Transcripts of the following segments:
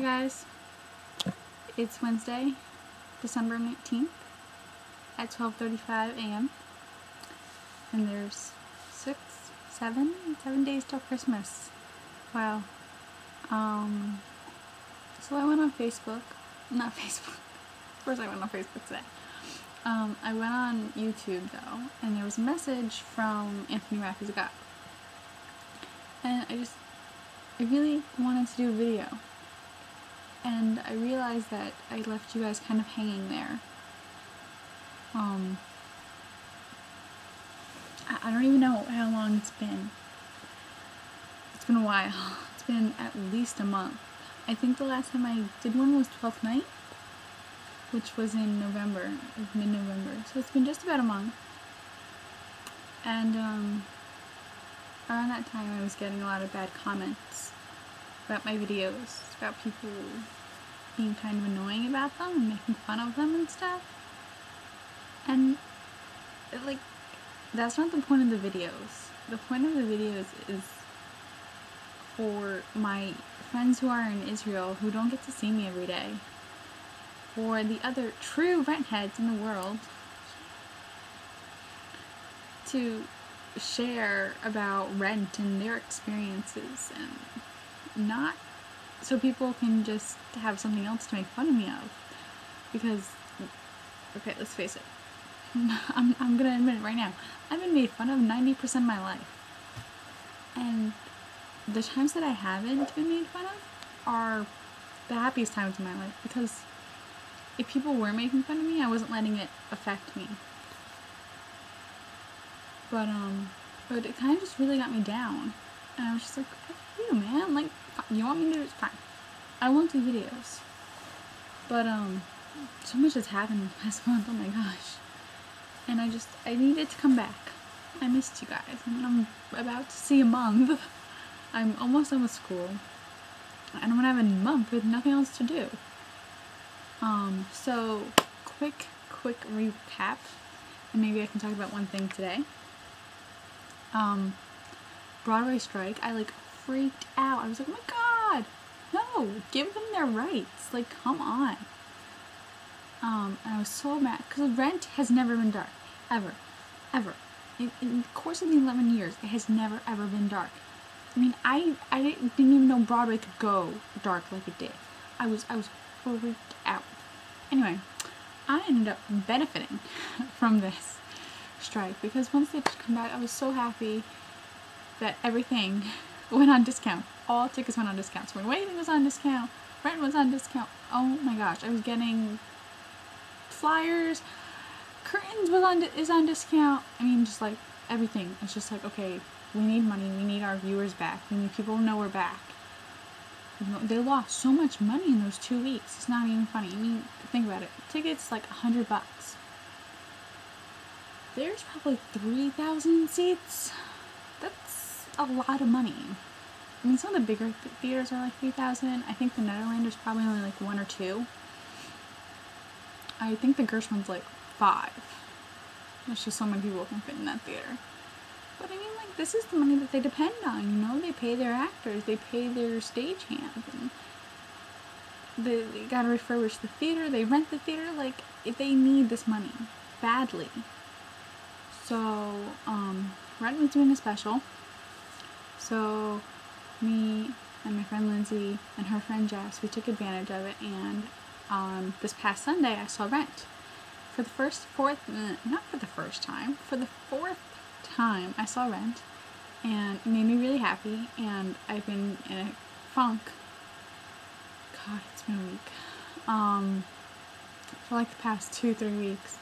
guys, it's Wednesday, December 19th at 12:35 a.m. and there's 7 days till Christmas. Wow. So I went on Facebook, not Facebook, of course I went on Facebook today. I went on YouTube though, and there was a message from Anthony Rapp's God. And I really wanted to do a video. And I realized that I left you guys kind of hanging there. I don't even know how long it's been. It's been a while. It's been at least a month. I think the last time I did one was 12th night, which was in November, mid-November. So it's been just about a month. And around that time I was getting a lot of bad comments about my videos, about people being kind of annoying about them and making fun of them and stuff. And like, that's not the point of the videos. The point of the videos is for my friends who are in Israel who don't get to see me every day, or the other true rent heads in the world, to share about rent and their experiences, and not so people can just have something else to make fun of me of. Because, okay, let's face it, I'm gonna admit it right now, I've been made fun of 90% of my life. And the times that I haven't been made fun of are the happiest times of my life, because if people were making fun of me, I wasn't letting it affect me. But it kind of just really got me down. And I was just like, F you, man. Like, you want me to do it? Fine. I won't do videos. But, so much has happened in the past month. Oh my gosh. And I needed to come back. I missed you guys. And I'm about to see a month. I'm almost done with school. And I'm gonna have a month with nothing else to do. So, quick recap. And maybe I can talk about one thing today. Broadway strike, I like freaked out. I was like, oh my god, no, give them their rights, like, come on. And I was so mad, because Rent has never been dark, ever. In the course of the 11 years, it has never ever been dark. I mean, I didn't even know Broadway could go dark like it did. I was freaked out. Anyway, I ended up benefiting from this strike, because once they come back, I was so happy that everything went on discount. All tickets went on discount. So when waiting was on discount, rent was on discount. Oh my gosh, I was getting flyers, curtains is on discount. I mean, just like everything. It's just like, okay, we need money. We need our viewers back. We need people to know we're back. They lost so much money in those 2 weeks. It's not even funny. I mean, think about it. Tickets like $100. There's probably 3,000 seats. That's a lot of money. I mean, some of the bigger theaters are like 3,000. I think the Netherlander's probably only like 1 or 2. I think the Gershwin's like 5. There's just so many people can fit in that theater. But I mean, like, this is the money that they depend on, you know? They pay their actors, they pay their stagehands, and they gotta refurbish the theater, they rent the theater. Like, if they need this money badly. So, Rent was doing a special. So, me and my friend Lindsay and her friend Jess, we took advantage of it, and this past Sunday I saw Rent. For the fourth time I saw Rent, and it made me really happy, and I've been in a funk. God, it's been a week. For like the past 2-3 weeks.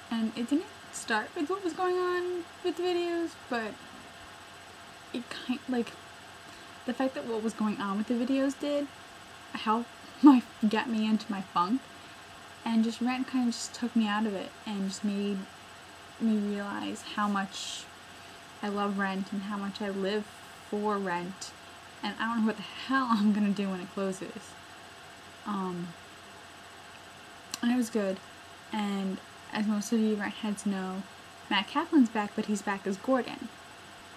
And it didn't start with what was going on with the videos, but it like, the fact that what was going on with the videos did help get me into my funk, and just Rent kind of just took me out of it and just made me realize how much I love Rent and how much I live for Rent, and I don't know what the hell I'm gonna do when it closes. And it was good, and as most of you Rent heads know, Matt Kaplan's back, but he's back as Gordon.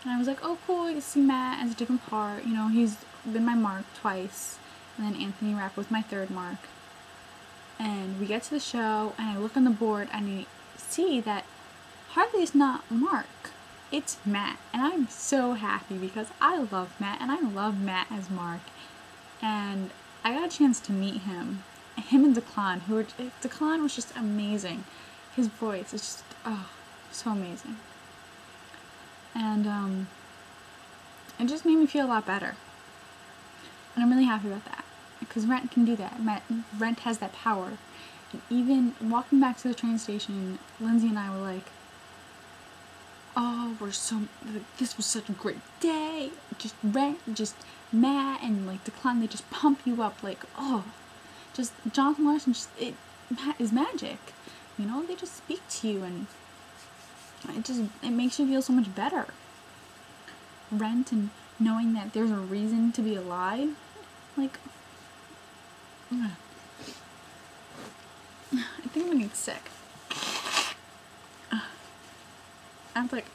And I was like, oh cool, I get to see Matt as a different part. You know, he's been my Mark twice, and then Anthony Rapp was my third mark. And we get to the show, and I look on the board, and I see that Harley is not Mark. It's Matt. And I'm so happy because I love Matt, and I love Matt as Mark. And I got a chance to meet him. Him and Declan, Declan was just amazing. His voice is just, so amazing. And, it just made me feel a lot better. And I'm really happy about that. Because Rent can do that. Rent has that power. And even walking back to the train station, Lindsay and I were like, oh, this was such a great day. Just Rent, just Matt, and like Declan, they just pump you up like, just Jonathan Larson, it is magic. You know, they just speak to you, and it makes you feel so much better. Rent, and knowing that there's a reason to be alive, like, I think I'm gonna get sick. I'm like,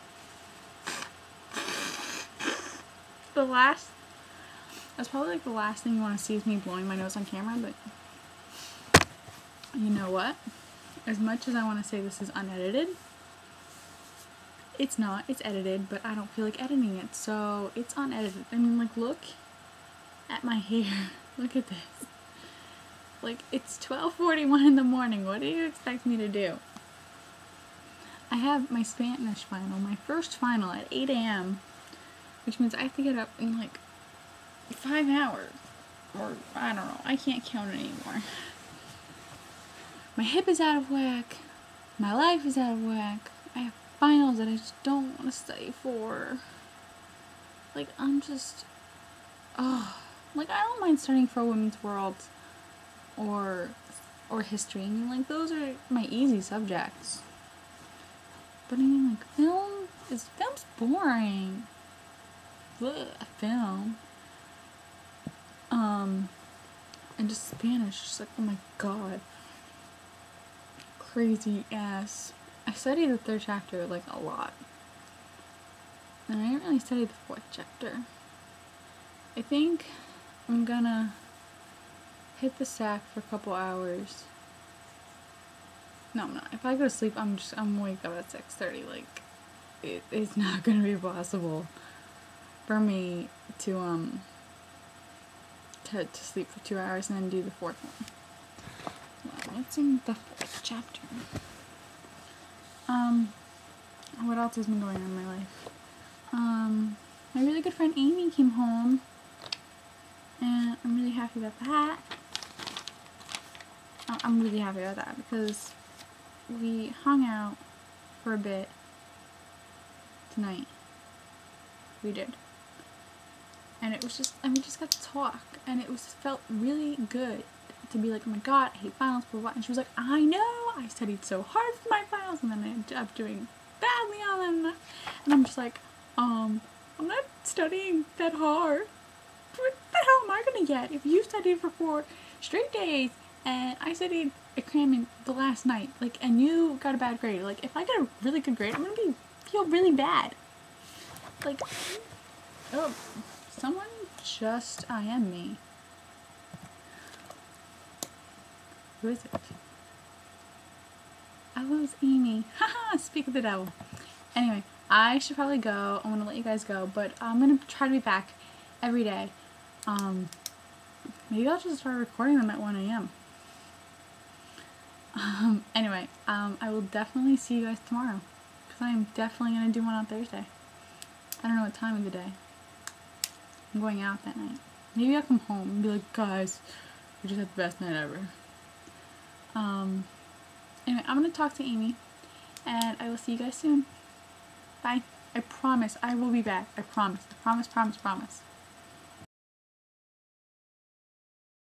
that's probably like the last thing you want to see is me blowing my nose on camera, but you know what? As much as I want to say this is unedited, it's not. It's edited, but I don't feel like editing it, so it's unedited. I mean, like, look at my hair. Look at this. Like, it's 12:41 in the morning. What do you expect me to do? I have my Spanish final, my first final at 8 a.m., which means I have to get up in, like, 5 hours. Or, I don't know. I can't count anymore. My hip is out of whack. My life is out of whack. I have finals that I just don't want to study for. Like, I'm just, like, I don't mind studying for Women's World or history. I mean, like, those are my easy subjects. But I mean, like, film's boring. Ugh, film. And just Spanish, just like, oh my god. Crazy ass. I studied the 3rd chapter, like, a lot. And I didn't really study the 4th chapter. I think I'm gonna hit the sack for a couple hours. No, I'm not. If I go to sleep, I'm wake up at 6:30. Like, it's not gonna be possible for me to sleep for 2 hours and then do the 4th one. Well, what's in the 4th chapter? What else has been going on in my life? My really good friend Amy came home, and I'm really happy about that. I'm really happy about that because we hung out for a bit tonight. We did. And it was just, and we just got to talk, and it felt really good to be like, oh my god, I hate finals, blah, blah, blah. And she was like, I know, I studied so hard for my finals, and then I ended up doing badly on them. And I'm just like, I'm not studying that hard. What the hell am I gonna get if you studied for 4 straight days, and I studied a cramming the last night, like, and you got a bad grade? Like, if I get a really good grade, I'm gonna feel really bad. Like, someone just IM me. Who is it? Oh, it's Amy. Haha, speak of the devil. Anyway, I should probably go. I'm gonna let you guys go, but I'm gonna try to be back every day. Maybe I'll just start recording them at 1 a.m. Anyway, I will definitely see you guys tomorrow, because I'm definitely gonna do one on Thursday. I don't know what time of the day. I'm going out that night. Maybe I'll come home and be like, guys, we just had the best night ever. Anyway, I'm gonna talk to Amy, and I will see you guys soon. Bye. I promise I will be back. I promise. I promise, promise, promise.